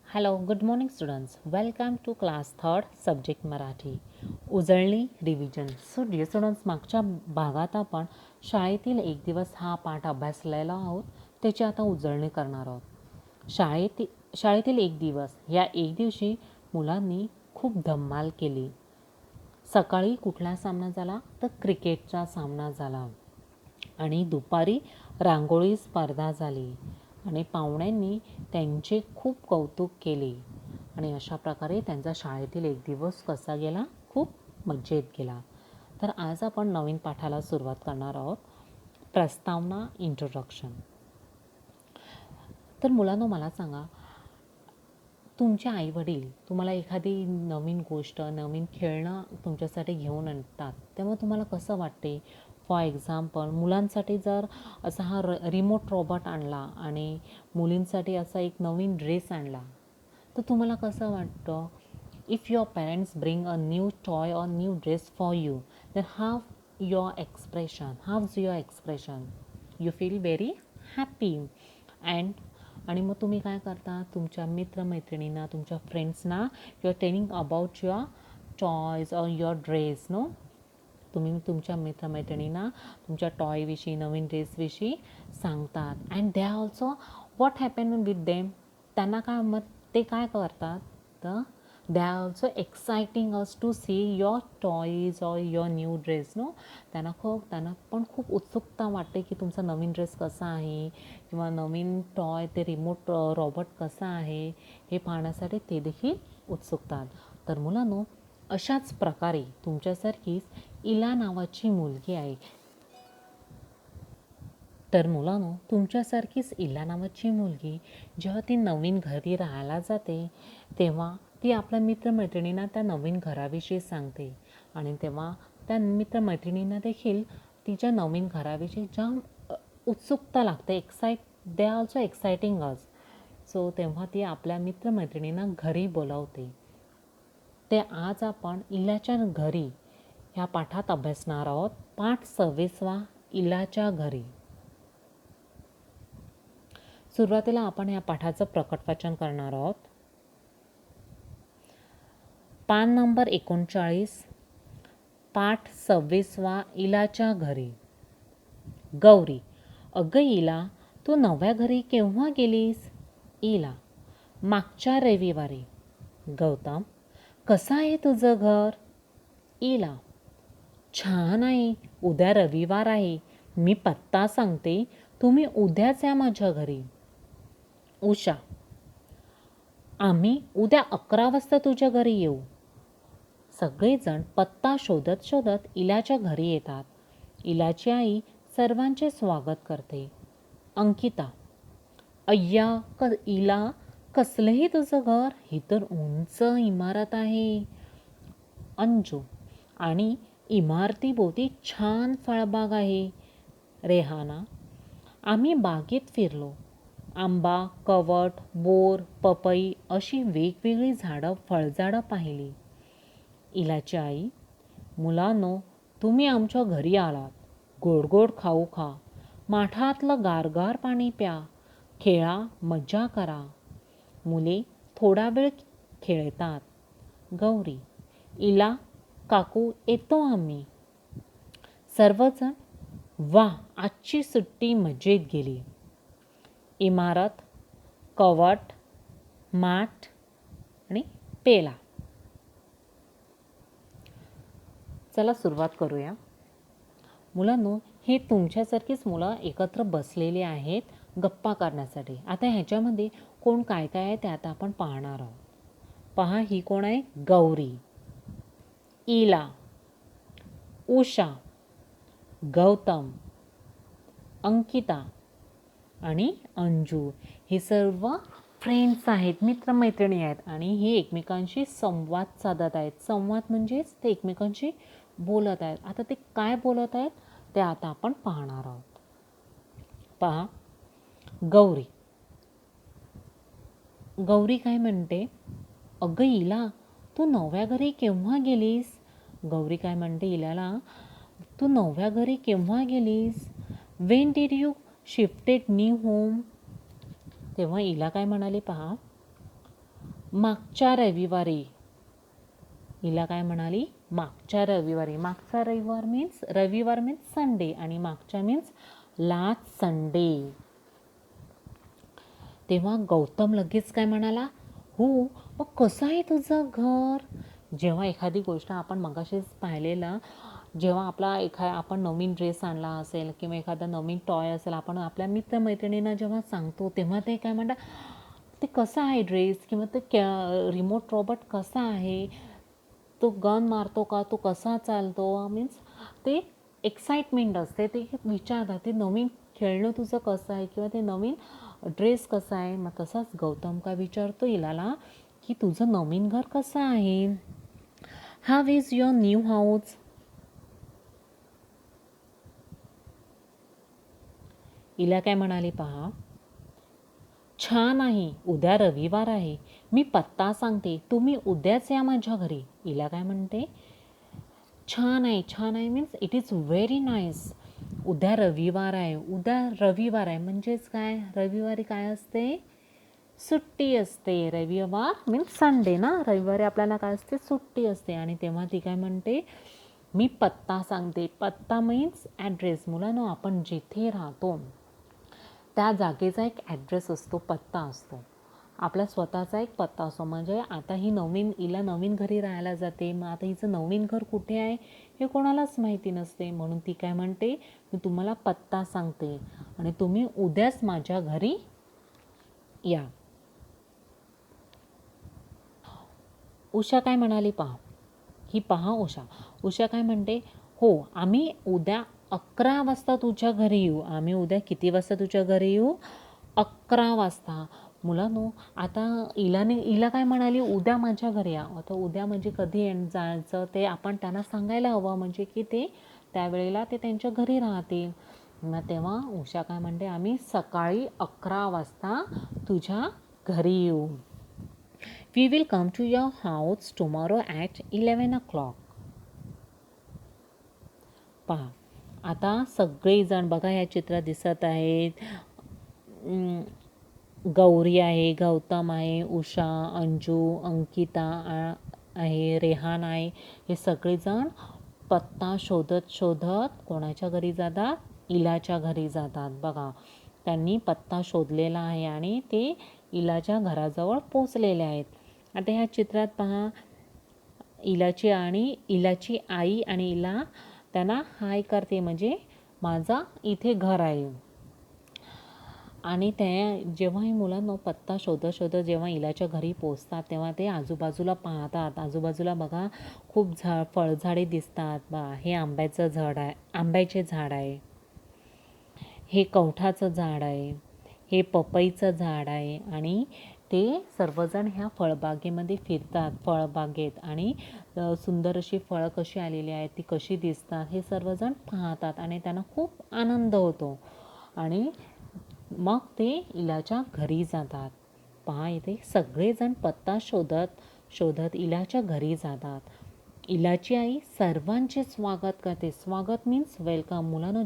Hello good morning students welcome to class third subject Marathi उजळणी revision. So dear students, मागच्या भागात आपण शाळेतील एक दिवस हा पाठ अभ्यासलेला आहोत. त्याची आता उजळणी करणार आहोत. शाळेतील एक दिवस या एक दिवशी मुलांनी खूप धमाल केली. सकाळी कुठला सामना झाला तर क्रिकेटचा सामना झाला आणि दुपारी रांगोळी स्पर्धा झाली आणि पाहुण्यांनी त्यांचे खूप कौतुक केले आणि अशा प्रकारे त्यांचा शाळेतील एक दिवस कसा गेला, खूप मजेत गेला. तर आज आपण नवीन पाठाला सुरुवात करणार आहोत. प्रस्तावना, इंट्रोडक्शन. तर मुलांनो, मला सांगा, तुमचे आईवडील तुम्हाला एखादी नवीन गोष्ट, नवीन खेळणं तुमच्यासाठी घेऊन आणतात, तेव्हा तुम्हाला कसं वाटते? फॉर एक्झाम्पल, मुलांसाठी जर असा हा रिमोट रॉबॉट आणला आणि मुलींसाठी असा एक नवीन ड्रेस आणला, तर तुम्हाला कसं वाटतं? If your parents bring a new toy or new dress for you, then how your expression? You feel very happy. आणि मग तुम्ही काय करता? तुमच्या मित्रमैत्रिणींना, तुमच्या फ्रेंड्सना you are telling about your toys or your dress. No, तुम्ही तुमच्या मित्रमैत्रिणींना तुमच्या टॉयविषयी, नवीन ड्रेसविषयी सांगतात. And they are also, what happen with them? त्यांना काय, मग ते काय करतात? तर they are also exciting us to see your toys or your new dress. No, त्यांना पण खूप उत्सुकता वाटते की तुमचा नवीन ड्रेस कसा आहे किंवा नवीन टॉय, ते रिमोट रॉबॉट कसा आहे हे पाहण्यासाठी ते देखील उत्सुकतात. तर मुलांनो, अशाच प्रकारे तुमच्यासारखीच इला नावाची मुलगी आहे. तर मुलांनो, तुमच्यासारखीच इला नावाची मुलगी जेव्हा ती नवीन घरी राहायला जाते, तेव्हा ती आपल्या मित्रमैत्रिणींना त्या नवीन घराविषयी सांगते आणि तेव्हा त्या मित्रमैत्रिणींना देखील तिच्या नवीन घराविषयी जाम उत्सुकता लागते. दे are also exciting us. So तेव्हा ती आपल्या मित्रमैत्रिणींना घरी बोलावते. ते आज आपण इलाच्या घरी ह्या पाठात अभ्यासणार आहोत. पाठ 26, इलाच्या घरी. सुरुवातीला आपण या पाठाचं प्रकट वाचन करणार आहोत. पान नंबर 39, पाठ 26, इलाच्या घरी. गौरी: अगं इला, तू नव्या घरी केव्हा गेलीस? इला: मागच्या रविवारी. गौतम: कसं आहे तुझं घर? इला: छान आहे. उद्या रविवार आहे. मी पत्ता सांगते, तुम्ही उद्याच या माझ्या घरी. उषा: आम्ही उद्या 11 वाजता तुझ्या घरी येऊ. सगळेजण पत्ता शोधत शोधत इलाच्या घरी येतात. इलाची आई सर्वांचे स्वागत करते. अंकिता: अय्या इला, कसलंही तुझं घर? ही तर उंच इमारत आहे. अंजू: आणि इमारतीभोवती छान फळबाग आहे. रेहाना: आम्ही बागेत फिरलो. आंबा, कवट, बोर, पपई अशी वेगवेगळी झाडं, फळझाडं पाहिली. इलाची आई: मुलांनो, तुम्ही आमच्या घरी आलात. गोड गोड खाऊ खा, माठातलं गारगार पाणी प्या, खेळा, मजा करा. मुले थोडा वेळ खेळतात. गौरी: इला काकू, येतो आम्ही. सर्वजण: वा, आजची सुट्टी मजेत गेली. इमारत, कवट, माठ आणि पेला. चला सुरुवात करूया. मुलांनो, हे तुमच्यासारखीच मुलं एकत्र बसलेली आहेत गप्पा करण्यासाठी. आता ह्याच्यामध्ये कोण काय काय आहे ते आता आपण पाहणार आहोत. पहा, ही कोण आहे? गौरी, इला, उषा, गौतम, अंकिता आणि अंजू. हे सर्व फ्रेंड्स आहेत, मित्रमैत्रिणी आहेत आणि हे एकमेकांशी संवाद साधत आहेत. संवाद म्हणजेच ते एकमेकांशी बोलत आहेत. आता ते काय बोलत आहेत ते आता आपण पाहणार आहोत. पहा, गौरी काय म्हणते? अगं इला, तू नव्या घरी केव्हा गेलीस? गौरी काय म्हणते इलाला? तू नव्या घरी केव्हा गेलीस? Wien did you shifted new home? तेव्हा इला काय म्हणाली? पहा, मागच्या रविवारी. हिला काय म्हणाली? मागच्या रविवारी. मागचा रविवार मीन्स रविवार मीन्स संडे आणि मागच्या मीन्स लास्ट संडे. तेव्हा गौतम लगेच काय म्हणाला? हो, मग कसं आहे तुझं घर? जेव्हा एखादी गोष्ट आपण मगाशीच पाहिलेलं, जेव्हा आपण नवीन ड्रेस आणला असेल किंवा एखादा नवीन टॉय असेल, आपण आपल्या मित्रमैत्रिणींना जेव्हा सांगतो तेव्हा ते काय म्हणतात, ते कसं आहे ड्रेस किंवा ते रिमोट रॉबोट कसा आहे, तो गन मारतो का, तो कसा चालतो, मीन्स ते एक्साइटमेंट असते, ते विचारतात ते नवीन खेळणं तुझं कसं आहे किंवा ते नवीन ड्रेस कसा आहे. मग तसाच गौतम काय विचारतो इलाला की तुझं नवीन घर कसं आहे? How is your new house? Ila काय म्हणाली पहा, छान आहे, उद्या रविवार आहे, मी पत्ता सांगते, तुम्ही उद्याच या माझ्या घरी. इला काय म्हणते, छान आहे, छान आहे means it is very nice. उद्या रविवार आहे. उद्या रविवार आहे म्हणजेच काय? रविवारी काय असते? सुट्टी असते. रविवार मीन्स संडे ना, रविवारी आपल्याला काय असते? सुट्टी असते. आणि तेव्हा ती काय म्हणते, मी पत्ता सांगते. पत्ता मीन्स ॲड्रेस. मुलांनो, आपण जिथे राहतो त्या जागेचा एक ॲड्रेस असतो, पत्ता असतो, आपला स्वतःचा एक पत्ता असतो. म्हणजे आता हिला नवीन घरी राहायला जाते, मग आता हिचं नवीन घर कुठे आहे हे कोणालाच माहिती नसते. म्हणून ती काय म्हणते, मी तुम्हाला पत्ता सांगते आणि तुम्ही उद्याच माझ्या घरी या. उषा काय म्हणाली पहा, ही पहा उषा काय म्हणते, हो, आम्ही उद्या 11 वाजता तुझ्या घरी येऊ. आम्ही उद्या किती वाजता तुझ्या घरी येऊ? 11 वाजता. मुलांनो, आता हिला काय म्हणाली, उद्या माझ्या घरी या. आता उद्या म्हणजे कधी जायचं ते आपण त्यांना सांगायला हवं, म्हणजे की ते त्यावेळेला ते त्यांच्या घरी राहतील. मग तेव्हा उषा काय म्हणते, आम्ही सकाळी 11 वाजता तुझ्या घरी येऊ. We will come to your house tomorrow at 11 o'clock. पहा, आता सगळेजण बघा या चित्रात दिसत आहेत. गौरी आहे, गौतम आहे, उषा, अंजू, अंकिता आहे, रेहान आहे. हे सगळेजण पत्ता शोधत शोधत कोणाच्या घरी जातात? इलाच्या घरी जातात. बघा, त्यांनी पत्ता शोधलेला आहे आणि ते इलाच्या घराजवळ पोचलेले आहेत. आता ह्या चित्रात पहा, इलाची आई आणि इला त्यांना हाय करते, म्हणजे माझा इथे घर आहे. आणि जेव्हा ही मुलांना पत्ता शोधत शोधत जेव्हा इलाच्या घरी पोचतात तेव्हा ते आजूबाजूला पाहतात. आजूबाजूला बघा खूप फळझाडे दिसतात. हे आंब्याचे झाड आहे, हे कवठाचं झाड आहे, हे पपईचं झाड आहे. आणि ते सर्वजण ह्या फळबागेमध्ये फिरतात, फळबागेत, आणि सुंदर अशी फळं कशी आलेली आहेत, ती कशी दिसतात हे सर्वजण पाहतात आणि त्यांना खूप आनंद होतो. आणि मग ते इलाच्या घरी जातात. पहा, इथे सगळेजण पत्ता शोधत शोधत इलाच्या घरी जातात. इलाची आई सर्वांचे स्वागत करते. स्वागत मीन्स वेलकम. मुलांनो,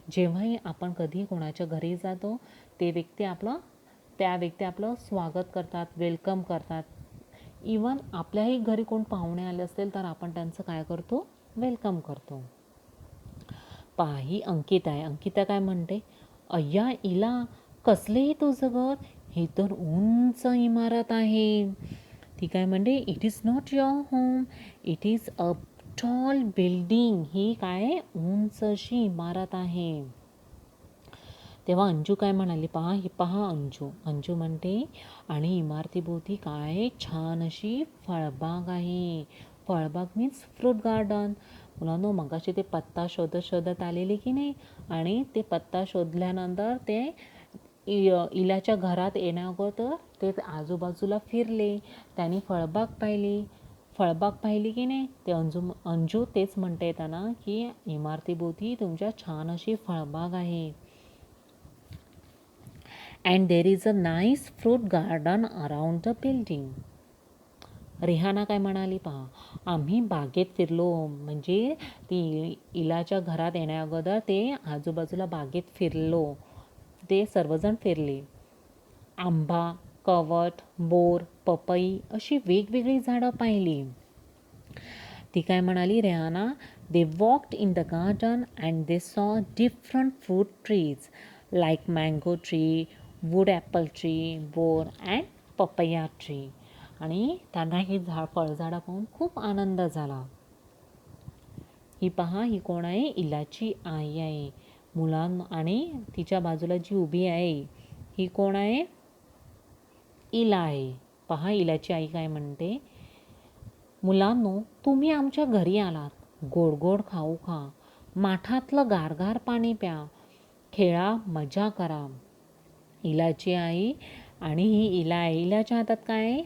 जेव्हाही आपण कधी कोणाच्या घरी जातो त्या व्यक्ती आपलं स्वागत करतात, वेलकम करतात. इवन आपल्याही घरी कोण पाहुणे आले असतील तर आपण त्यांचं काय करतो? वेलकम करतो. पहा, ही अंकिता आहे. अंकिता काय म्हणते, अय्या इला, कसले तुझं घर? हे तर उंच इमारत आहे. ती काय म्हणते, it is not your home, it is a tall building. ही काय उंच अशी इमारत आहे. तेव्हा अंजू काय म्हणाली, पहा अंजू म्हणते, आणि इमारतीभोवती काय छान अशी फळबाग आहे. फळबाग मीन्स फ्रूट गार्डन. मुलांनो, मगाशी ते पत्ता शोधत आलेले की नाही, आणि ते पत्ता शोधल्यानंतर ते इलाच्या घरात येण्याअगोदर ते आजूबाजूला फिरले, त्यांनी फळबाग पाहिली की नाही. ते अंजू तेच म्हणते त्यांना की इमारतीभोवती तुमच्या छान अशी फळबाग आहे. And there is a nice fruit garden around the building. Rehana काय म्हणाली पहा, आम्ही बागेत फिरलो. म्हणजे ती इलाच्या घरात येण्याअगोदर ते आजूबाजूला बागेत फिरलो. ते सर्वजण फिरले. आंबा, कवट, बोर, पपई अशी वेगवेगळी झाडं पाहिली. ती काय म्हणाली Rehana, they walked in the garden and they saw different fruit trees like mango tree, wood apple tree, bor and papaya tree. आणि त्यांना ही फळझाडं पाहून खूप आनंद झाला. ही पहा, ही कोण आहे? इलाची आई आहे. आणि तिच्या बाजूला जी उभी आहे ही कोण आहे? इला आहे. पहा, इलाची आई काय म्हणते, मुलांनो, तुम्ही आमच्या घरी आलात. गोड गोड खाऊ खा, माठातलं गारगार पाणी प्या, खेळा, मजा करा. इलाची आई आणि ही इला आहे. इलाच्या हातात काय आहे?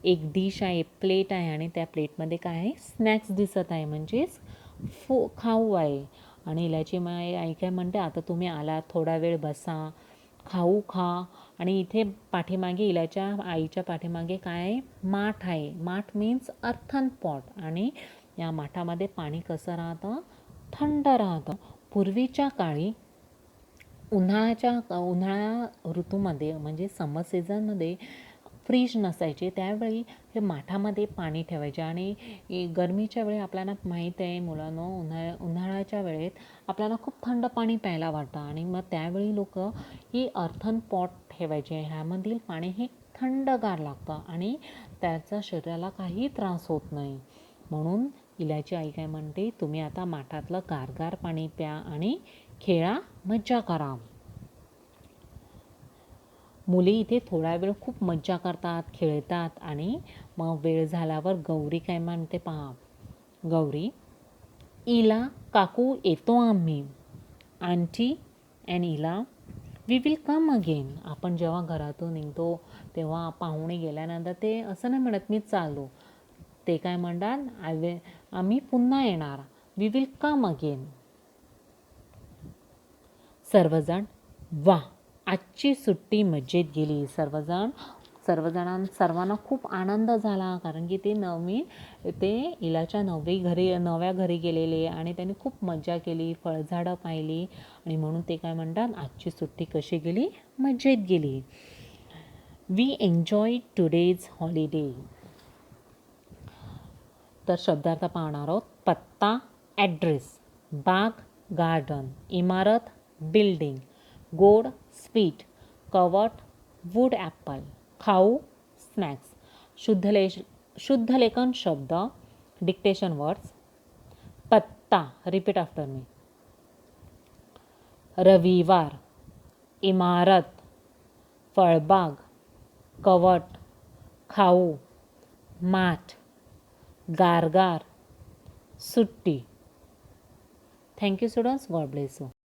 एक डिश आहे, प्लेट आहे आणि त्या प्लेटमध्ये काय आहे? स्नॅक्स दिसत आहे, म्हणजेच खाऊ आहे. आणि इलाची आई काय म्हणते, आता तुम्ही आलात, थोडा वेळ बसा, खाऊ खा. आणि इथे पाठीमागे इलाच्या आईच्या पाठीमागे काय आहे? माठ आहे. माठ मीन्स अर्थन पॉट. आणि या माठामध्ये पाणी कसं राहतं? थंड राहतं. पूर्वीच्या काळी उन्हाळा ऋतूमध्ये म्हणजे समर सीझनमध्ये फ्रीज नसायचे, त्यावेळी हे माठामध्ये पाणी ठेवायचे. आणि गरमीच्या वेळी आपल्याला माहीत आहे मुलांनो, उन्हाळ्याच्या वेळेत आपल्याला खूप थंड पाणी प्यायला वाटतं आणि मग त्यावेळी लोक ही अर्थन पॉट ठेवायचे. ह्यामधील पाणी हे थंडगार लागतं आणि त्याचा शरीराला काही त्रास होत नाही. म्हणून इलाची आई काय म्हणते, तुम्ही आता माठातलं गारगार पाणी प्या आणि खेळा, मज्जा करा. मुली इथे थोडा वेळ खूप मज्जा करतात, खेळतात. आणि मग वेळ झाल्यावर गौरी काय म्हणते पहा. गौरी, इला, काकू, येतो आम्ही. Aunty and Ila, we will come again. आपण जेव्हा घरातून निघतो तेव्हा पाहुणे गेल्यानंतर ते असं नाही म्हणत मी चाललो. ते काय म्हणतात, आम्ही पुन्हा येणार. We will come again. सर्वजण, वा, आजची सुट्टी मजेत गेली. सर्वांना खूप आनंद झाला, कारण की ते इलाच्या नव्या घरी गेलेले आणि त्यांनी खूप मजा केली, फळझाडं पाहिली. आणि म्हणून ते काय म्हणतात, आजची सुट्टी कशी गेली? मजेत गेली. We enjoy today's holiday. तर शब्दार्थ पाहणार आहोत. पत्ता, ॲड्रेस, बाग, गार्डन, इमारत, बिल्डिंग, गोड, स्वीट, कवट, वूड ॲपल, खाऊ, स्नॅक्स. शुद्धलेखन शब्द, डिक्टेशन वर्ड्स. पत्ता, रिपीट आफ्टर मी. रविवार, इमारत, फळबाग, कवट, खाऊ, माठ, गारगार, सुट्टी. Thank you students. God bless you.